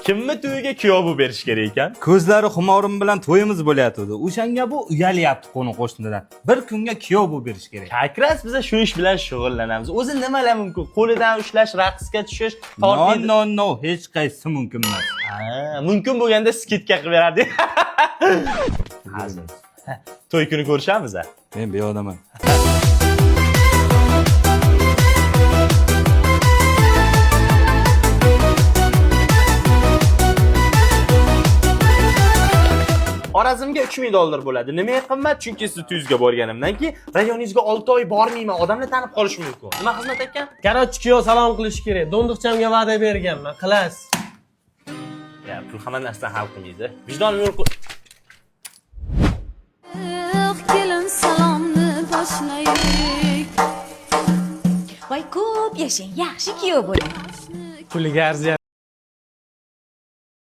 Kimni to'yiga kuyov bo'lib berish kerak ekan? Ko'zlari xumorim bilan to'yimiz bo'layotdi. O'shanga bu uyalyapti qo'ni qo'shnidan. Bir kunga kuyov bo'lib berish kerak. Kakras biz shu ish bilan shug'ullanamiz. O'zi nimalar mumkin? Qo'lidan ushlash, raqsga tushish, No, hech qaysi mumkin emas. Mumkin bo'lganda skitka qilib beradi. Hazil. To'y kuni ko'rishamiz a? Men beyodaman. Xorazmga 3000 dollar bo'ladi. Nimaga qimmat? Chunki siz tuyizga borganimdan keyin rayoningizga 6 oy bormayman. Odamlar tanib qolishi mumkin. Nima xizmat ekan? Короче, kuyov salom qilish kerak. Do'ndiqchamga va'da berganman. Qilasiz. Ya, pul hamma narsani hal qilmaydi. Vijdonim yo'q. Kelin salomni boshlaylik. Voy ko'p yashang, yaxshi kuyov bo'ling. Puliga arziyapti.